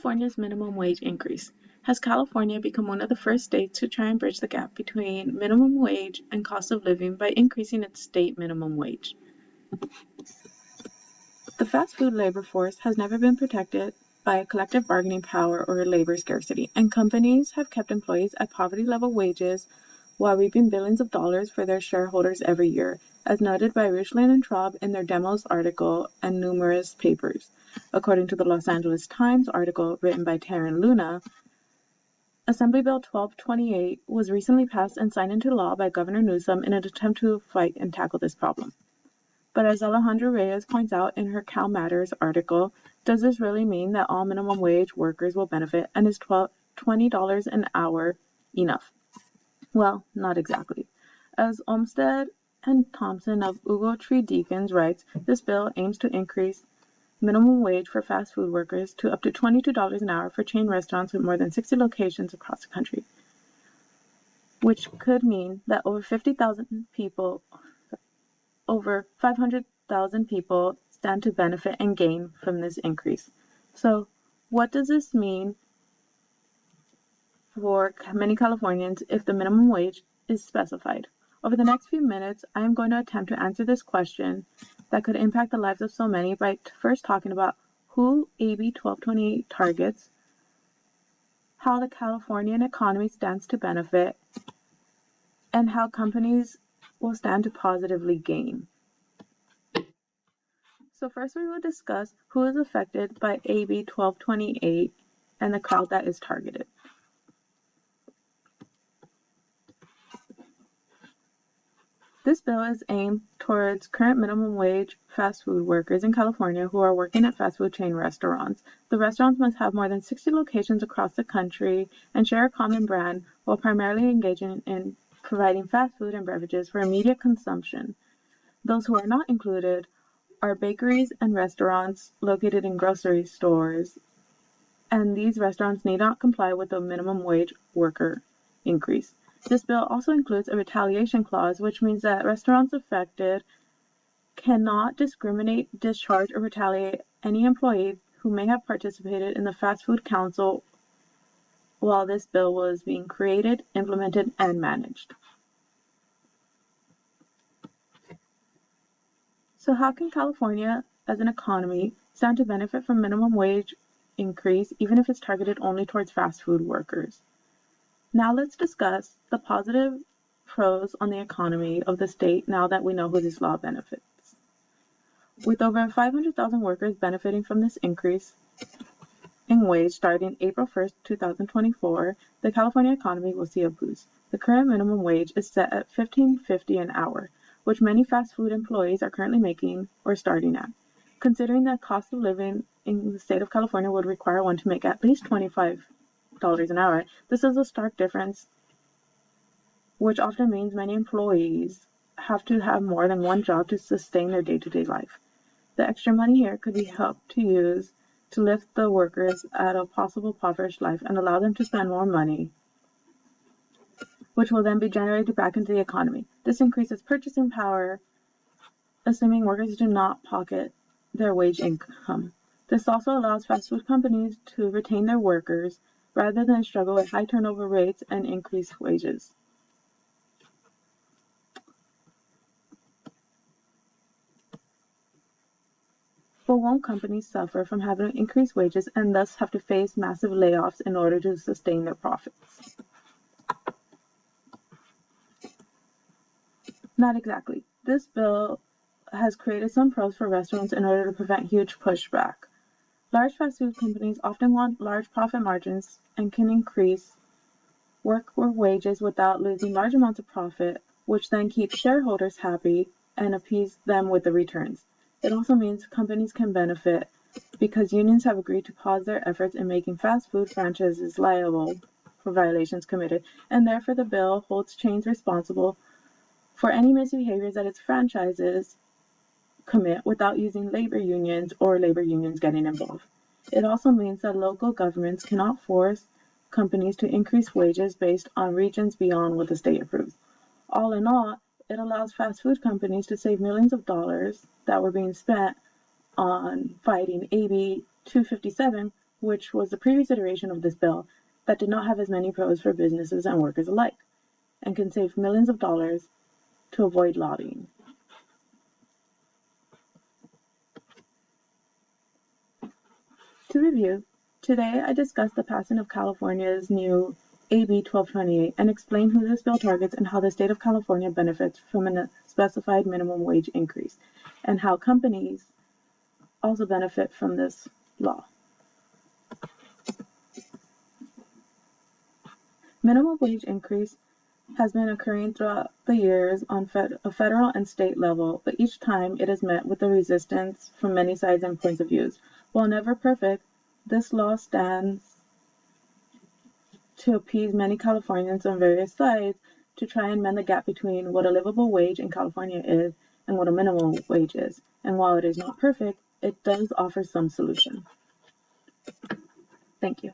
California's minimum wage increase. Has California become one of the first states to try and bridge the gap between minimum wage and cost of living by increasing its state minimum wage? The fast food labor force has never been protected by a collective bargaining power or labor scarcity, and companies have kept employees at poverty-level wages while reaping billions of dollars for their shareholders every year, as noted by Richland and Traub in their Demos article and numerous papers. According to the Los Angeles Times article written by Taryn Luna, Assembly Bill 1228 was recently passed and signed into law by Governor Newsom in an attempt to fight and tackle this problem. But as Alejandra Reyes points out in her Cal Matters article, does this really mean that all minimum wage workers will benefit, and is $20 an hour enough? Well, not exactly. As Olmsted and Thompson of Ugo Tree Deacons writes, this bill aims to increase minimum wage for fast food workers to up to $22 an hour for chain restaurants with more than 60 locations across the country, which could mean that over 500,000 people stand to benefit and gain from this increase. So, what does this mean for many Californians if the minimum wage is specified? Over the next few minutes, I am going to attempt to answer this question that could impact the lives of so many by first talking about who AB 1228 targets, how the Californian economy stands to benefit, and how companies will stand to positively gain. So first we will discuss who is affected by AB 1228 and the crowd that is targeted. This bill is aimed towards current minimum wage fast food workers in California who are working at fast food chain restaurants. The restaurants must have more than 60 locations across the country and share a common brand while primarily engaging in providing fast food and beverages for immediate consumption. Those who are not included are bakeries and restaurants located in grocery stores, and these restaurants need not comply with the minimum wage worker increase. This bill also includes a retaliation clause, which means that restaurants affected cannot discriminate, discharge, or retaliate any employee who may have participated in the Fast Food Council while this bill was being created, implemented, and managed. So how can California, as an economy, stand to benefit from minimum wage increase even if it's targeted only towards fast food workers? Now let's discuss the positive pros on the economy of the state now that we know who this law benefits. With over 500,000 workers benefiting from this increase in wage starting April 1st, 2024, the California economy will see a boost. The current minimum wage is set at $15.50 an hour, which many fast food employees are currently making or starting at. Considering that cost of living in the state of California would require one to make at least $25 an hour, this is a stark difference, which often means many employees have to have more than one job to sustain their day-to-day life. The extra money here could be helped to use to lift the workers out of possible impoverished life and allow them to spend more money, which will then be generated back into the economy. This increases purchasing power, assuming workers do not pocket their wage income. This also allows fast food companies to retain their workers rather than struggle with high turnover rates and increased wages. But won't companies suffer from having to increase wages and thus have to face massive layoffs in order to sustain their profits? Not exactly. This bill has created some pros for restaurants in order to prevent huge pushback. Large fast food companies often want large profit margins and can increase worker wages without losing large amounts of profit, which then keeps shareholders happy and appease them with the returns. It also means companies can benefit because unions have agreed to pause their efforts in making fast food franchises liable for violations committed, and therefore the bill holds chains responsible for any misbehaviors that its franchises commit without using labor unions or labor unions getting involved. It also means that local governments cannot force companies to increase wages based on regions beyond what the state approves. All in all, it allows fast food companies to save millions of dollars that were being spent on fighting AB 257 which was the previous iteration of this bill that did not have as many pros for businesses and workers alike, and can save millions of dollars to avoid lobbying. To review, today I discussed the passing of California's new AB 1228 and explain who this bill targets and how the state of California benefits from a specified minimum wage increase, and how companies also benefit from this law. Minimum wage increase has been occurring throughout the years on a federal and state level, but each time it is met with the resistance from many sides and points of view. While never perfect, this law stands to appease many Californians on various sides to try and mend the gap between what a livable wage in California is and what a minimum wage is. And while it is not perfect, it does offer some solution. Thank you.